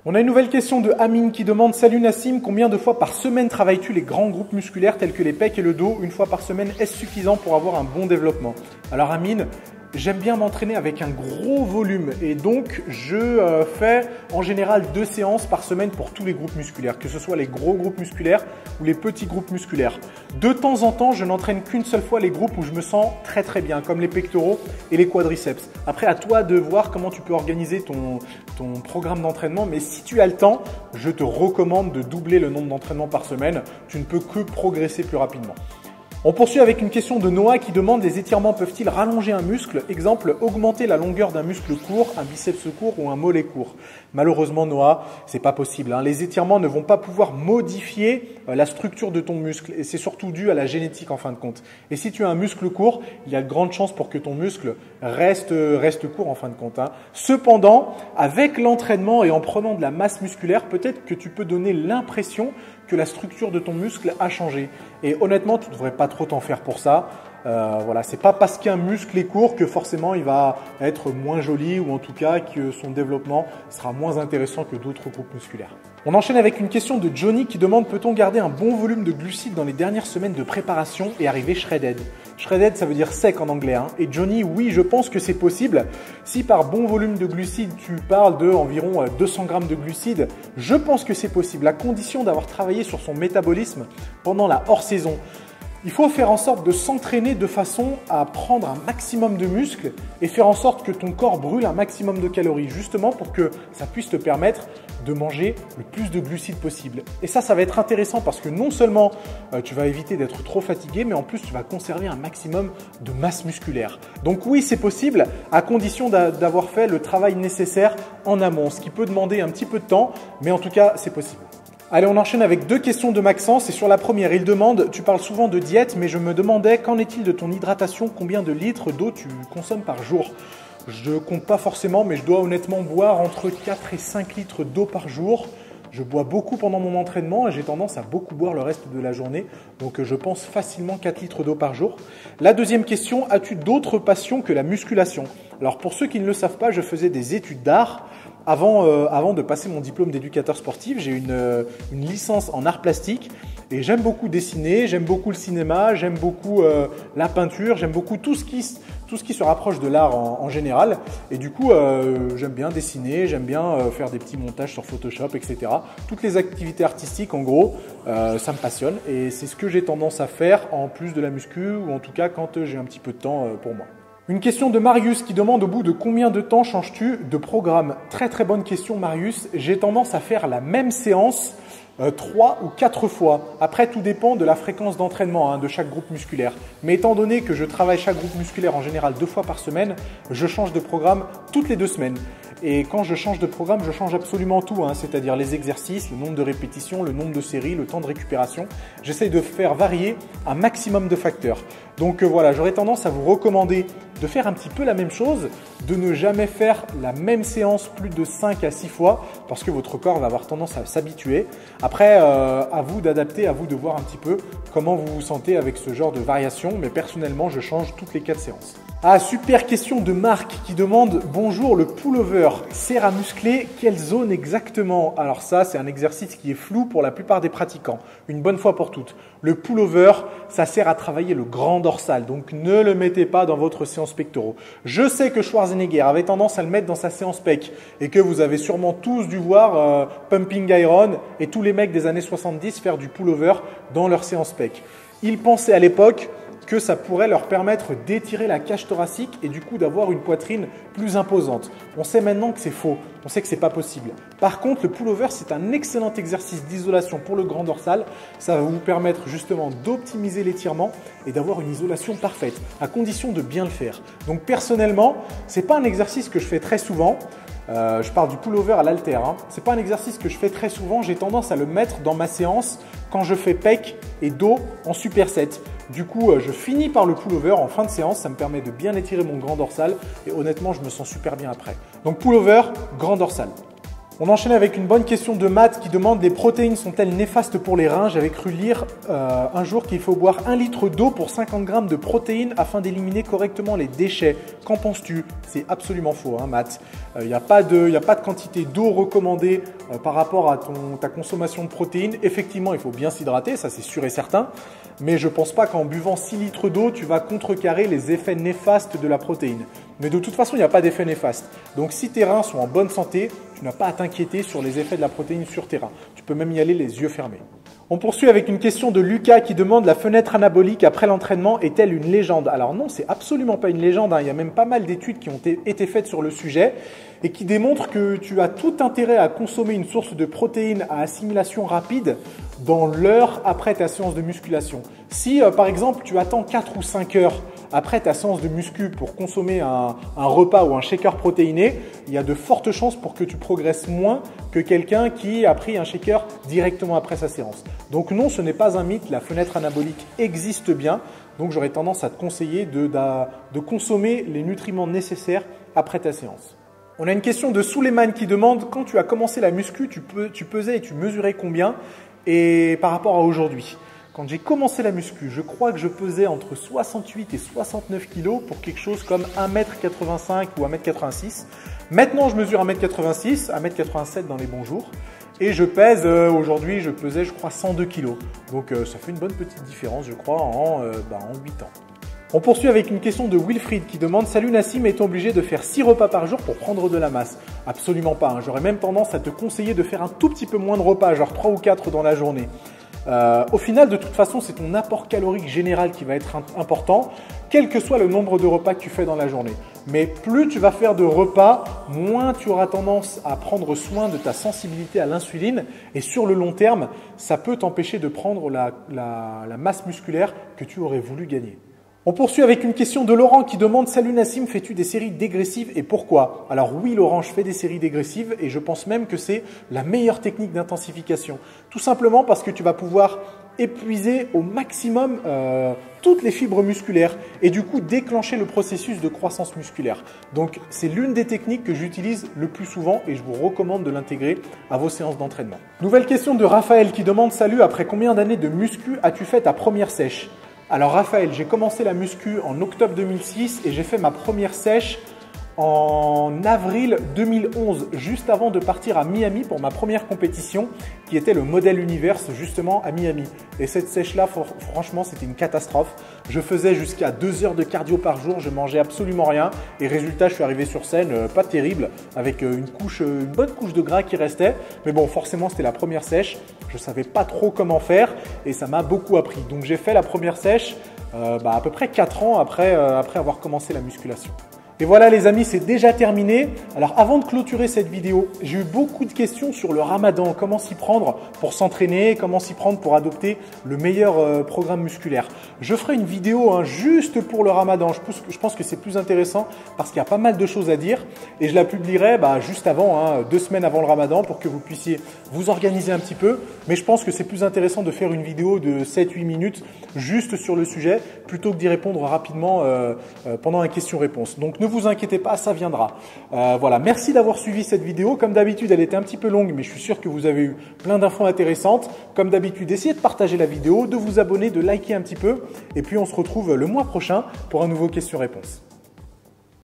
On a une nouvelle question de Amine qui demande « Salut Nassim, combien de fois par semaine travailles-tu les grands groupes musculaires tels que les pecs et le dos? Une fois par semaine, est-ce suffisant pour avoir un bon développement ?» Alors Amine, j'aime bien m'entraîner avec un gros volume et donc je fais en général 2 séances par semaine pour tous les groupes musculaires, que ce soit les gros groupes musculaires ou les petits groupes musculaires. De temps en temps, je n'entraîne qu'une seule fois les groupes où je me sens très bien, comme les pectoraux et les quadriceps. Après, à toi de voir comment tu peux organiser ton programme d'entraînement, mais si tu as le temps, je te recommande de doubler le nombre d'entraînements par semaine. Tu ne peux que progresser plus rapidement. On poursuit avec une question de Noah qui demande « Les étirements peuvent-ils rallonger un muscle? Exemple, augmenter la longueur d'un muscle court, un biceps court ou un mollet court ?» Malheureusement Noah, c'est pas possible. Les étirements ne vont pas pouvoir modifier la structure de ton muscle et c'est surtout dû à la génétique en fin de compte. Et si tu as un muscle court, il y a de grandes chances pour que ton muscle reste court en fin de compte. Cependant, avec l'entraînement et en prenant de la masse musculaire, peut-être que tu peux donner l'impression que la structure de ton muscle a changé. Et honnêtement, tu ne devrais pas trop t'en faire pour ça. Voilà, c'est pas parce qu'un muscle est court que forcément il va être moins joli ou en tout cas que son développement sera moins intéressant que d'autres groupes musculaires. On enchaîne avec une question de Johnny qui demande « Peut-on garder un bon volume de glucides dans les dernières semaines de préparation et arriver shredded ?» Shredded, ça veut dire sec en anglais. Et Johnny, oui, je pense que c'est possible. Si par bon volume de glucides, tu parles de environ 200 grammes de glucides, je pense que c'est possible, à condition d'avoir travaillé sur son métabolisme pendant la hors-saison. Il faut faire en sorte de s'entraîner de façon à prendre un maximum de muscles et faire en sorte que ton corps brûle un maximum de calories, justement pour que ça puisse te permettre de manger le plus de glucides possible. Et ça va être intéressant parce que non seulement tu vas éviter d'être trop fatigué, mais en plus tu vas conserver un maximum de masse musculaire. Donc oui, c'est possible à condition d'avoir fait le travail nécessaire en amont, ce qui peut demander un petit peu de temps, mais en tout cas, c'est possible. Allez, on enchaîne avec 2 questions de Maxence. Et sur la première, il demande « Tu parles souvent de diète, mais je me demandais qu'en est-il de ton hydratation? Combien de litres d'eau tu consommes par jour ?» Je ne compte pas forcément, mais je dois honnêtement boire entre 4 et 5 litres d'eau par jour. Je bois beaucoup pendant mon entraînement et j'ai tendance à beaucoup boire le reste de la journée. Donc je pense facilement 4 litres d'eau par jour. La deuxième question, as-tu d'autres passions que la musculation? Alors pour ceux qui ne le savent pas, je faisais des études d'art. Avant de passer mon diplôme d'éducateur sportif, j'ai une licence en art plastique et j'aime beaucoup dessiner, j'aime beaucoup le cinéma, j'aime beaucoup la peinture, j'aime beaucoup tout ce qui se rapproche de l'art en général. Et du coup, j'aime bien dessiner, j'aime bien faire des petits montages sur Photoshop, etc. Toutes les activités artistiques, en gros, ça me passionne et c'est ce que j'ai tendance à faire en plus de la muscu ou en tout cas quand j'ai un petit peu de temps pour moi. Une question de Marius qui demande au bout de combien de temps changes-tu de programme? Très bonne question Marius. J'ai tendance à faire la même séance 3 ou 4 fois. Après, tout dépend de la fréquence d'entraînement de chaque groupe musculaire. Mais étant donné que je travaille chaque groupe musculaire en général 2 fois par semaine, je change de programme toutes les 2 semaines. Et quand je change de programme, je change absolument tout, c'est-à-dire les exercices, le nombre de répétitions, le nombre de séries, le temps de récupération. J'essaye de faire varier un maximum de facteurs. Donc voilà, j'aurais tendance à vous recommander de faire un petit peu la même chose, de ne jamais faire la même séance plus de 5 à 6 fois parce que votre corps va avoir tendance à s'habituer. Après, à vous d'adapter, à vous de voir un petit peu comment vous vous sentez avec ce genre de variation. Mais personnellement, je change toutes les 4 séances. Ah, super question de Marc qui demande « Bonjour, le pullover sert à muscler quelle zone exactement ?» Alors ça, c'est un exercice qui est flou pour la plupart des pratiquants. Une bonne fois pour toutes. Le pullover, ça sert à travailler le grand dorsal. Donc ne le mettez pas dans votre séance pectoraux. Je sais que Schwarzenegger avait tendance à le mettre dans sa séance pec et que vous avez sûrement tous dû voir Pumping Iron et tous les mecs des années 70 faire du pullover dans leur séance pec. Ils pensaient à l'époque que ça pourrait leur permettre d'étirer la cage thoracique et du coup d'avoir une poitrine plus imposante. On sait maintenant que c'est faux, on sait que c'est pas possible. Par contre, le pullover, c'est un excellent exercice d'isolation pour le grand dorsal. Ça va vous permettre justement d'optimiser l'étirement et d'avoir une isolation parfaite, à condition de bien le faire. Donc personnellement, c'est pas un exercice que je fais très souvent. Je parle du pullover à l'haltère. C'est pas un exercice que je fais très souvent. J'ai tendance à le mettre dans ma séance quand je fais pec et dos en superset. Du coup, je finis par le pullover en fin de séance. Ça me permet de bien étirer mon grand dorsal et honnêtement, je me sens super bien après. Donc pullover, grand dorsal. On enchaîne avec une bonne question de Matt qui demande: les protéines sont-elles néfastes pour les reins? J'avais cru lire un jour qu'il faut boire 1 litre d'eau pour 50 grammes de protéines afin d'éliminer correctement les déchets. Qu'en penses-tu? C'est absolument faux, hein, Matt. Il n'y a pas de quantité d'eau recommandée par rapport à ta consommation de protéines. Effectivement, il faut bien s'hydrater, ça c'est sûr et certain. Mais je ne pense pas qu'en buvant 6 litres d'eau, tu vas contrecarrer les effets néfastes de la protéine. Mais de toute façon, il n'y a pas d'effet néfaste. Donc si tes reins sont en bonne santé, tu n'as pas à t'inquiéter sur les effets de la protéine sur tes reins. Tu peux même y aller les yeux fermés. On poursuit avec une question de Lucas qui demande: la fenêtre anabolique après l'entraînement est-elle une légende? Alors non, c'est absolument pas une légende, hein. Il y a même pas mal d'études qui ont été faites sur le sujet et qui démontrent que tu as tout intérêt à consommer une source de protéines à assimilation rapide dans l'heure après ta séance de musculation. Si par exemple tu attends 4 ou 5 heures après ta séance de muscu pour consommer un repas ou un shaker protéiné, il y a de fortes chances pour que tu progresses moins que quelqu'un qui a pris un shaker directement après sa séance. Donc non, ce n'est pas un mythe, la fenêtre anabolique existe bien. Donc j'aurais tendance à te conseiller de consommer les nutriments nécessaires après ta séance. On a une question de Souleymane qui demande: quand tu as commencé la muscu, tu pesais et tu mesurais combien et par rapport à aujourd'hui? Quand j'ai commencé la muscu, je crois que je pesais entre 68 et 69 kg pour quelque chose comme 1m85 ou 1m86. Maintenant, je mesure 1m86, 1m87 dans les bons jours. Et je pèse, aujourd'hui, je pesais, je crois, 102 kg. Donc, ça fait une bonne petite différence, je crois, en 8 ans. On poursuit avec une question de Wilfried qui demande: salut Nassim, est-on obligé de faire 6 repas par jour pour prendre de la masse? Absolument pas, hein. J'aurais même tendance à te conseiller de faire un tout petit peu moins de repas, genre 3 ou 4 dans la journée. Au final, de toute façon, c'est ton apport calorique général qui va être important, quel que soit le nombre de repas que tu fais dans la journée. Mais plus tu vas faire de repas, moins tu auras tendance à prendre soin de ta sensibilité à l'insuline. Et sur le long terme, ça peut t'empêcher de prendre la masse musculaire que tu aurais voulu gagner. On poursuit avec une question de Laurent qui demande: salut Nassim, fais-tu des séries dégressives et pourquoi? Alors oui Laurent, je fais des séries dégressives et je pense même que c'est la meilleure technique d'intensification. Tout simplement parce que tu vas pouvoir épuiser au maximum toutes les fibres musculaires et du coup déclencher le processus de croissance musculaire. Donc c'est l'une des techniques que j'utilise le plus souvent et je vous recommande de l'intégrer à vos séances d'entraînement. Nouvelle question de Raphaël qui demande: salut, après combien d'années de muscu as-tu fait ta première sèche? Alors Raphaël, j'ai commencé la muscu en octobre 2006 et j'ai fait ma première sèche en avril 2011, juste avant de partir à Miami pour ma première compétition qui était le Model Universe justement à Miami. Et cette sèche-là, franchement, c'était une catastrophe. Je faisais jusqu'à 2 heures de cardio par jour, je mangeais absolument rien et résultat, je suis arrivé sur scène, pas terrible, avec une bonne couche de gras qui restait. Mais bon, forcément, c'était la première sèche. Je savais pas trop comment faire et ça m'a beaucoup appris. Donc j'ai fait la première sèche à peu près 4 ans après avoir commencé la musculation. Et voilà les amis, c'est déjà terminé. Alors avant de clôturer cette vidéo, j'ai eu beaucoup de questions sur le ramadan, comment s'y prendre pour s'entraîner, comment s'y prendre pour adopter le meilleur programme musculaire. Je ferai une vidéo juste pour le ramadan, je pense que c'est plus intéressant parce qu'il y a pas mal de choses à dire et je la publierai juste avant, 2 semaines avant le ramadan pour que vous puissiez vous organiser un petit peu. Mais je pense que c'est plus intéressant de faire une vidéo de 7-8 minutes juste sur le sujet plutôt que d'y répondre rapidement pendant un question-réponse. Donc ne vous inquiétez pas, ça viendra. Voilà, merci d'avoir suivi cette vidéo. Comme d'habitude, elle était un petit peu longue, mais je suis sûr que vous avez eu plein d'infos intéressantes. Comme d'habitude, essayez de partager la vidéo, de vous abonner, de liker un petit peu. Et puis, on se retrouve le mois prochain pour un nouveau question-réponse.